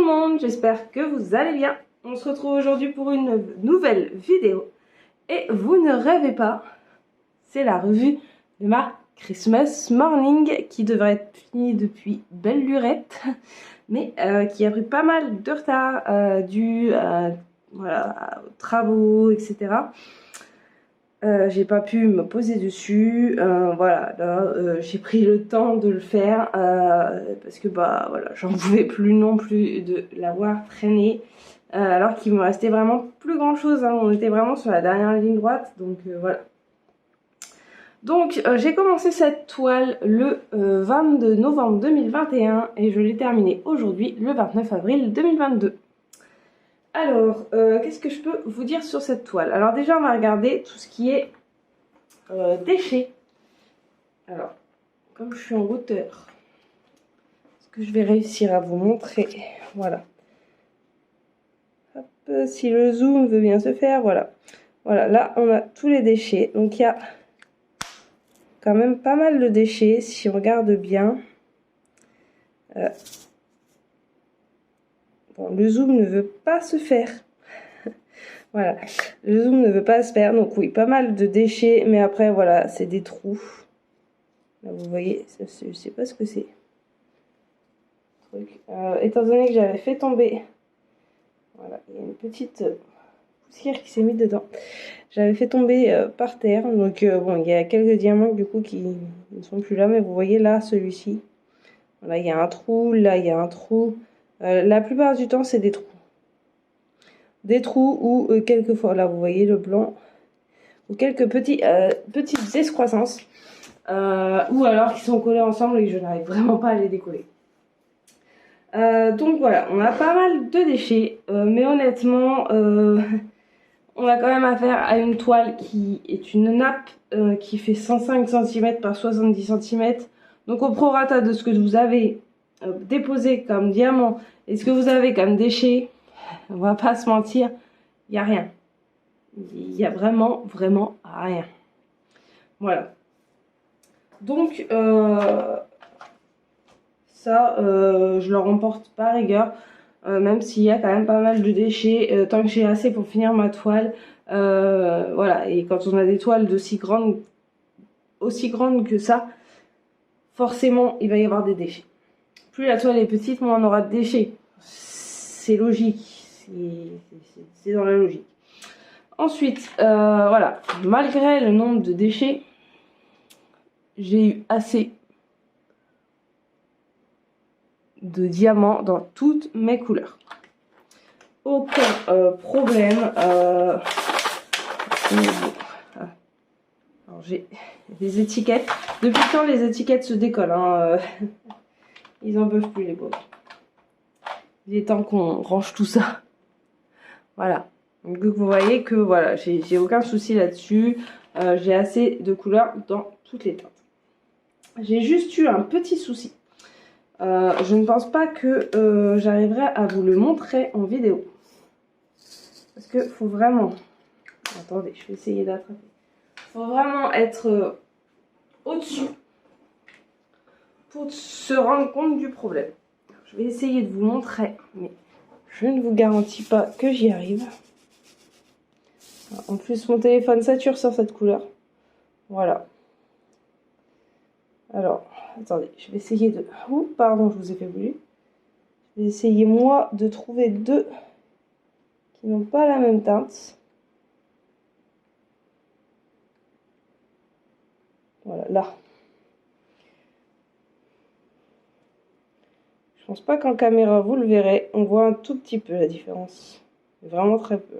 le monde, j'espère que vous allez bien. On se retrouve aujourd'hui pour une nouvelle vidéo. Et vous ne rêvez pas, c'est la revue de ma Christmas Morning qui devrait être finie depuis belle lurette, mais qui a pris pas mal de retard dû voilà, aux travaux, etc. J'ai pas pu me poser dessus, voilà, là j'ai pris le temps de le faire parce que bah voilà, j'en pouvais plus non plus de l'avoir traîné alors qu'il me restait vraiment plus grand chose, hein. On était vraiment sur la dernière ligne droite, donc voilà. Donc j'ai commencé cette toile le 22 novembre 2021 et je l'ai terminée aujourd'hui le 29 avril 2022. Alors, qu'est-ce que je peux vous dire sur cette toile? Alors déjà, on va regarder tout ce qui est déchets. Alors, comme je suis en hauteur, est-ce que je vais réussir à vous montrer? Voilà. Hop, si le zoom veut bien se faire, voilà. Voilà, là, on a tous les déchets. Donc, il y a quand même pas mal de déchets, si on regarde bien. Bon, le zoom ne veut pas se faire. Voilà, le zoom ne veut pas se faire. Donc oui, pas mal de déchets. Mais après, voilà, c'est des trous. Là, vous voyez, ça, je sais pas ce que c'est. Étant donné que j'avais fait tomber... Voilà, il y a une petite poussière qui s'est mise dedans. J'avais fait tomber par terre. Donc bon, il y a quelques diamants du coup qui ne sont plus là. Mais vous voyez là, celui-ci. Voilà, il y a un trou. Là, il y a un trou. La plupart du temps, c'est des trous. Des trous ou quelquefois, là, vous voyez le blanc. Ou quelques petites excroissances. Ou alors qui sont collés ensemble et que je n'arrive vraiment pas à les décoller. Donc voilà, on a pas mal de déchets, mais honnêtement, on a quand même affaire à une toile qui est une nappe qui fait 105 cm par 70 cm. Donc au prorata de ce que vous avez déposé comme diamant et ce que vous avez comme déchets, on va pas se mentir, il n'y a rien. Il y a vraiment rien. Voilà. Donc ça, je leur emporte pas rigueur, même s'il y a quand même pas mal de déchets, tant que j'ai assez pour finir ma toile. Voilà, et quand on a des toiles aussi grandes que ça, forcément il va y avoir des déchets. Plus la toile est petite, moins on aura de déchets. C'est logique, c'est dans la logique. Ensuite, voilà, malgré le nombre de déchets, j'ai eu assez de diamants dans toutes mes couleurs. Aucun problème. Alors j'ai les étiquettes. Depuis quand les étiquettes se décollent, hein, ils en peuvent plus les pauvres. Il est temps qu'on range tout ça. Voilà. Donc vous voyez que voilà, j'ai aucun souci là-dessus. J'ai assez de couleurs dans toutes les teintes. J'ai juste eu un petit souci. Je ne pense pas que j'arriverai à vous le montrer en vidéo. Parce que faut vraiment... Attendez, je vais essayer d'attraper. Faut vraiment être au-dessus pour se rendre compte du problème. Je vais essayer de vous montrer, mais je ne vous garantis pas que j'y arrive. En plus, mon téléphone sature sur cette couleur. Voilà. Alors, attendez, je vais essayer de... Ouh, pardon, je vous ai fait bouger. Je vais essayer, moi, de trouver deux qui n'ont pas la même teinte. Voilà, là. Je pense pas qu'en caméra, vous le verrez. On voit un tout petit peu la différence. Vraiment très peu.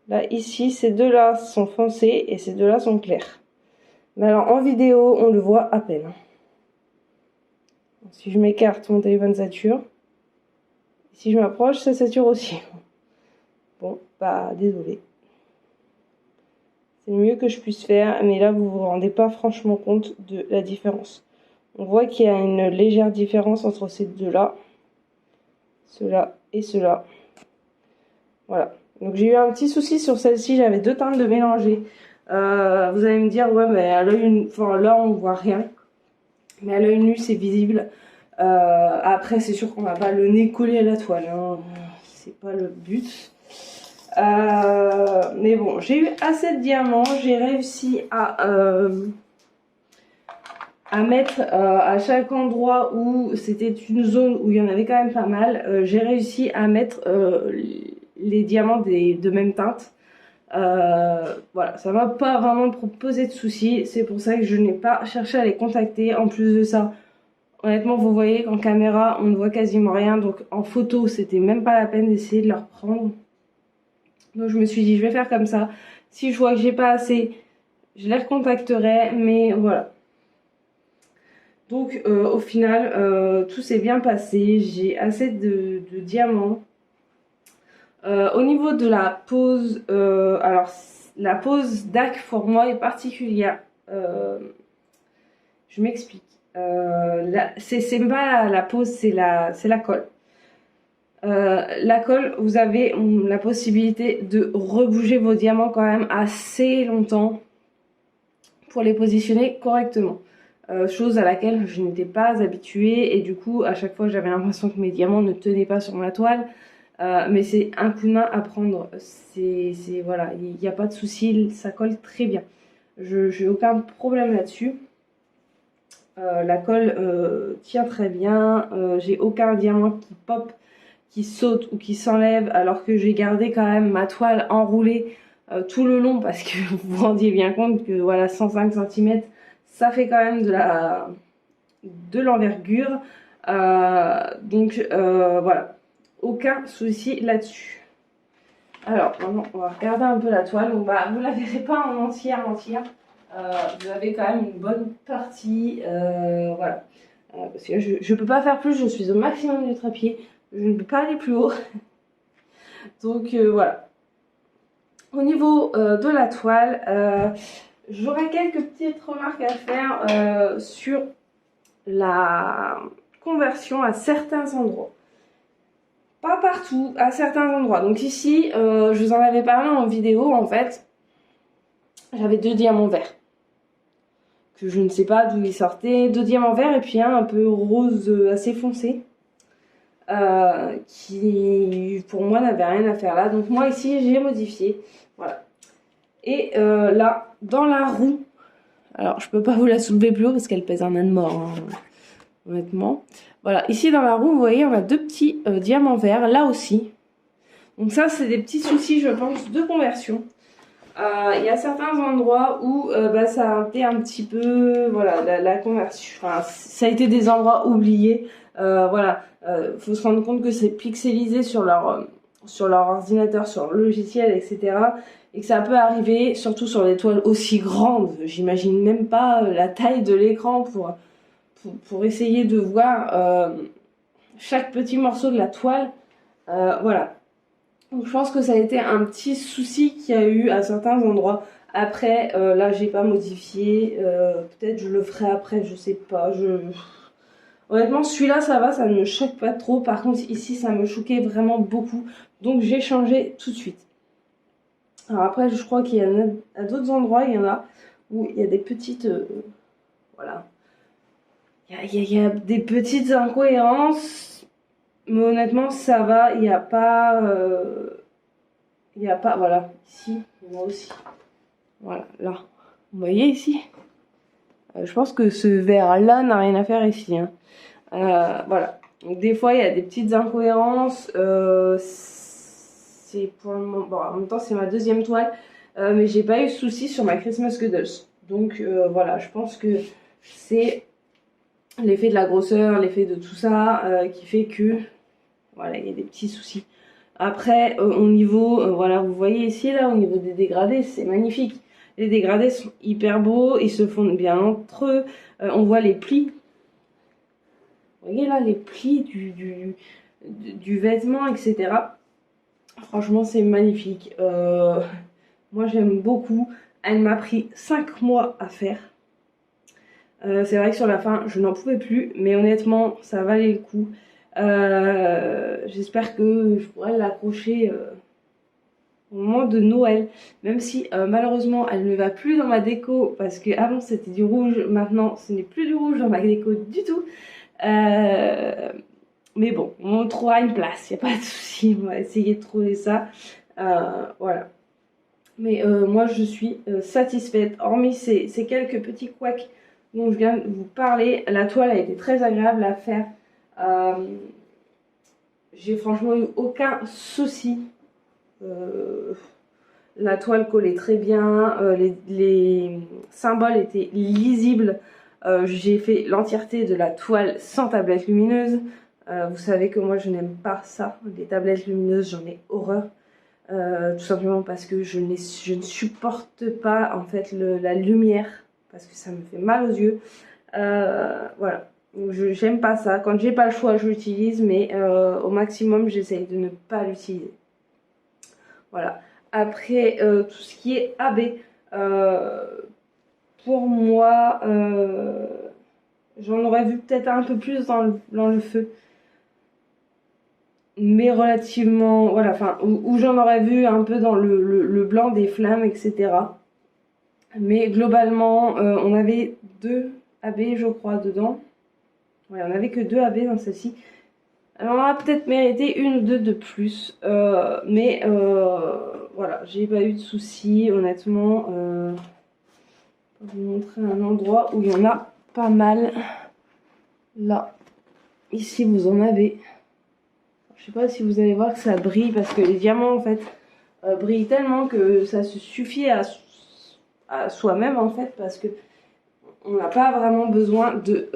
Là, ici, ces deux-là sont foncés et ces deux-là sont clairs. Mais alors, en vidéo, on le voit à peine. Si je m'écarte, mon téléphone sature. Si je m'approche, ça sature aussi. Bon, bah, désolé. C'est le mieux que je puisse faire, mais là, vous vous rendez pas franchement compte de la différence. On voit qu'il y a une légère différence entre ces deux-là. Ceux-là et ceux-là. Voilà. Donc, j'ai eu un petit souci sur celle-ci. J'avais deux teintes de mélanger. Vous allez me dire, ouais, mais à l'œil nu, enfin, là, on voit rien. Mais à l'œil nu, c'est visible. Après, c'est sûr qu'on n'a pas le nez collé à la toile, hein. C'est pas le but. Mais bon, j'ai eu assez de diamants. J'ai réussi à mettre à chaque endroit où c'était une zone où il y en avait quand même pas mal. J'ai réussi à mettre les diamants de même teinte. Voilà, ça m'a pas vraiment posé de soucis. C'est pour ça que je n'ai pas cherché à les contacter. En plus de ça, honnêtement, vous voyez qu'en caméra, on ne voit quasiment rien. Donc en photo, c'était même pas la peine d'essayer de leur prendre. Donc je me suis dit, je vais faire comme ça. Si je vois que j'ai pas assez, je les recontacterai. Mais voilà. Donc au final, tout s'est bien passé. J'ai assez de diamants. Au niveau de la pose, alors la pose d'Ac pour moi est particulière. Je m'explique. C'est pas la pose, c'est la colle. La colle, vous avez la possibilité de rebouger vos diamants quand même assez longtemps pour les positionner correctement. Chose à laquelle je n'étais pas habituée et du coup à chaque fois j'avais l'impression que mes diamants ne tenaient pas sur ma toile. Mais c'est un coup de main à prendre. Voilà, il n'y a pas de souci, ça colle très bien. J'ai aucun problème là-dessus. La colle tient très bien. J'ai aucun diamant qui pop, qui saute ou qui s'enlève, alors que j'ai gardé quand même ma toile enroulée tout le long parce que vous vous rendiez bien compte que voilà, 105 cm, ça fait quand même de l'envergure. Donc voilà, aucun souci là-dessus. Alors maintenant on va regarder un peu la toile. Donc, bah, vous la verrez pas en entière. Vous avez quand même une bonne partie. Voilà. Parce que je peux pas faire plus, je suis au maximum du trépied. Je ne peux pas aller plus haut. Donc voilà. Au niveau de la toile, j'aurais quelques petites remarques à faire sur la conversion à certains endroits. Pas partout, à certains endroits. Donc ici, je vous en avais parlé en vidéo, en fait. J'avais 2 diamants verts. Que je ne sais pas d'où ils sortaient. 2 diamants verts et puis un peu rose assez foncé. Qui, pour moi, n'avait rien à faire là. Donc moi, ici, j'ai modifié. Voilà. Et là, dans la roue... Alors, je peux pas vous la soulever plus haut parce qu'elle pèse un âne mort, hein, honnêtement. Voilà, ici dans la roue, vous voyez, on a 2 petits diamants verts, là aussi. Donc ça, c'est des petits soucis, je pense, de conversion. Il y a certains endroits où bah, ça a été un petit peu, voilà, la conversion. Enfin, ça a été des endroits oubliés. Voilà, faut se rendre compte que c'est pixelisé sur leur ordinateur, sur le logiciel, etc. Et que ça peut arriver, surtout sur des toiles aussi grandes. J'imagine même pas la taille de l'écran pour essayer de voir chaque petit morceau de la toile. Voilà. Donc je pense que ça a été un petit souci qu'il y a eu à certains endroits. Après, là, j'ai pas modifié. Peut-être je le ferai après, je sais pas. Honnêtement, celui-là, ça va, ça ne me choque pas trop. Par contre, ici, ça me choquait vraiment beaucoup. Donc j'ai changé tout de suite. Alors après, je crois qu'il y en a à d'autres endroits, il y en a où il y a des petites... voilà. Il y a des petites incohérences. Mais honnêtement, ça va, il n'y a pas... voilà, ici, moi aussi. Voilà, là. Vous voyez ici je pense que ce vert-là n'a rien à faire ici. Hein. Voilà. Donc des fois, il y a des petites incohérences. C'est pour le moment... Bon, en même temps, c'est ma 2e toile. Mais j'ai pas eu de soucis sur ma Christmas Cuddles. Donc voilà, je pense que c'est l'effet de la grosseur, l'effet de tout ça qui fait que... Voilà, il y a des petits soucis. Après, au niveau, voilà, vous voyez ici, là, au niveau des dégradés, c'est magnifique. Les dégradés sont hyper beaux, ils se fondent bien entre eux. On voit les plis. Vous voyez là, les plis du vêtement, etc. Franchement, c'est magnifique. Moi, j'aime beaucoup. Elle m'a pris 5 mois à faire. C'est vrai que sur la fin, je n'en pouvais plus, mais honnêtement, ça valait le coup. J'espère que je pourrai l'accrocher au moment de Noël, même si malheureusement elle ne va plus dans ma déco parce que avant c'était du rouge, maintenant ce n'est plus du rouge dans ma déco du tout. Mais bon, on trouvera une place, il n'y a pas de souci, on va essayer de trouver ça. Voilà. Mais moi je suis satisfaite, hormis ces quelques petits couacs dont je viens de vous parler. La toile a été très agréable à faire. J'ai franchement eu aucun souci. La toile collait très bien, les symboles étaient lisibles. J'ai fait l'entièreté de la toile sans tablette lumineuse. Vous savez que moi je n'aime pas ça, les tablettes lumineuses, j'en ai horreur. Tout simplement parce que je ne supporte pas en fait la lumière, parce que ça me fait mal aux yeux. Voilà, j'aime pas ça. Quand j'ai pas le choix, je l'utilise, mais au maximum, j'essaye de ne pas l'utiliser. Voilà. Après, tout ce qui est AB, pour moi, j'en aurais vu peut-être un peu plus dans le feu. Mais relativement, voilà, enfin, où j'en aurais vu un peu dans le blanc des flammes, etc. Mais globalement, on avait 2 AB, je crois, dedans. Ouais, on n'avait que 2 AB dans celle-ci. Alors, on aurait peut-être mérité 1 ou 2 de plus. Mais voilà, j'ai pas eu de soucis, honnêtement. Je vais vous montrer un endroit où il y en a pas mal. Là, ici, vous en avez. Je sais pas si vous allez voir que ça brille, parce que les diamants, en fait, brillent tellement que ça se suffit à soi-même, en fait, parce que on n'a pas vraiment besoin de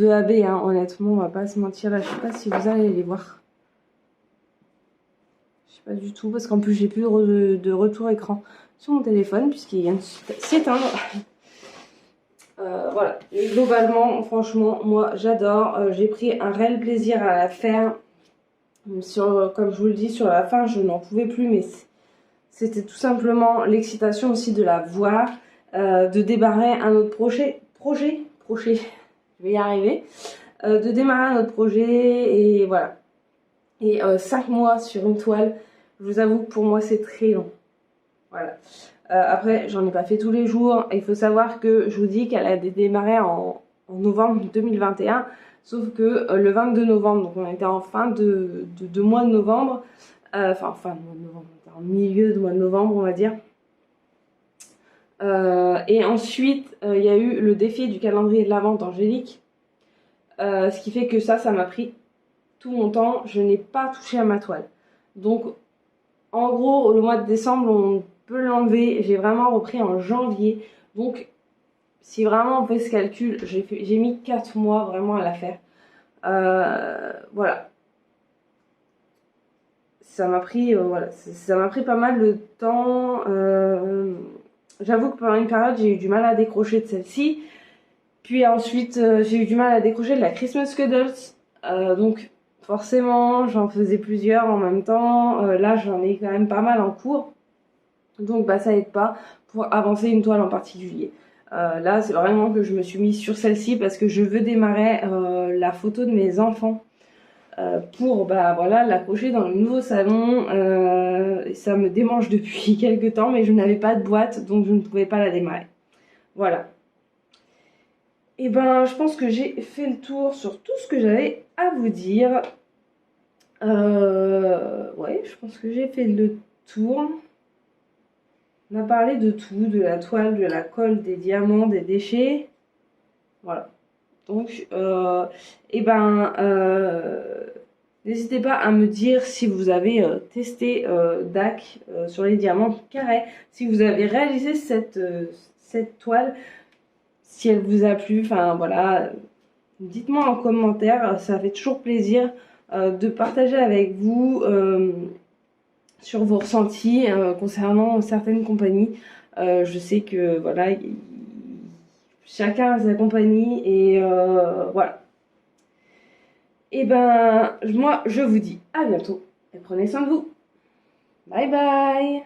AB, hein, honnêtement, on va pas se mentir. Là, je sais pas si vous allez les voir. Je sais pas du tout, parce qu'en plus, j'ai plus de retour écran sur mon téléphone, puisqu'il vient de s'éteindre. Voilà, et globalement, franchement, moi j'adore. J'ai pris un réel plaisir à la faire. Comme je vous le dis, sur la fin, je n'en pouvais plus, mais c'était tout simplement l'excitation aussi de la voir, de démarrer un autre projet, je vais y arriver, de démarrer un autre projet, et voilà. Et 5 mois sur une toile, je vous avoue que pour moi c'est très long. Voilà. Après, j'en ai pas fait tous les jours. Il faut savoir que je vous dis qu'elle a démarré en novembre 2021. Sauf que le 22 novembre, donc on était en fin de mois de novembre. Enfin, fin de mois de novembre, on était en milieu de mois de novembre, on va dire. Et ensuite, il y a eu le défi du calendrier de l'Avent d'Angélique. Ce qui fait que ça m'a pris tout mon temps. Je n'ai pas touché à ma toile. Donc, en gros, le mois de décembre, on peut l'enlever. J'ai vraiment repris en janvier. Donc, si vraiment on fait ce calcul, j'ai mis 4 mois vraiment à la faire. Voilà. Ça m'a pris, voilà, ça m'a pris pas mal de temps. J'avoue que pendant une période, j'ai eu du mal à décrocher de celle-ci. Puis ensuite, j'ai eu du mal à décrocher de la Christmas Cuddles. Donc, forcément, j'en faisais plusieurs en même temps. Là, j'en ai quand même pas mal en cours. Donc, bah, ça aide pas pour avancer une toile en particulier. Là, c'est vraiment que je me suis mise sur celle-ci parce que je veux démarrer la photo de mes enfants pour, bah, voilà, l'accrocher dans le nouveau salon. Ça me démange depuis quelques temps, mais je n'avais pas de boîte, donc je ne pouvais pas la démarrer. Voilà. Et ben, je pense que j'ai fait le tour sur tout ce que j'avais à vous dire. Ouais, je pense que j'ai fait le tour. On a parlé de tout, de la toile, de la colle, des diamants, des déchets. Voilà. Donc, n'hésitez pas à me dire si vous avez testé DAC sur les diamants carrés, si vous avez réalisé cette toile, si elle vous a plu, enfin voilà, dites-moi en commentaire, ça fait toujours plaisir de partager avec vous sur vos ressentis concernant certaines compagnies. Je sais que voilà, chacun a sa compagnie et voilà. Et ben, moi je vous dis à bientôt et prenez soin de vous. Bye bye.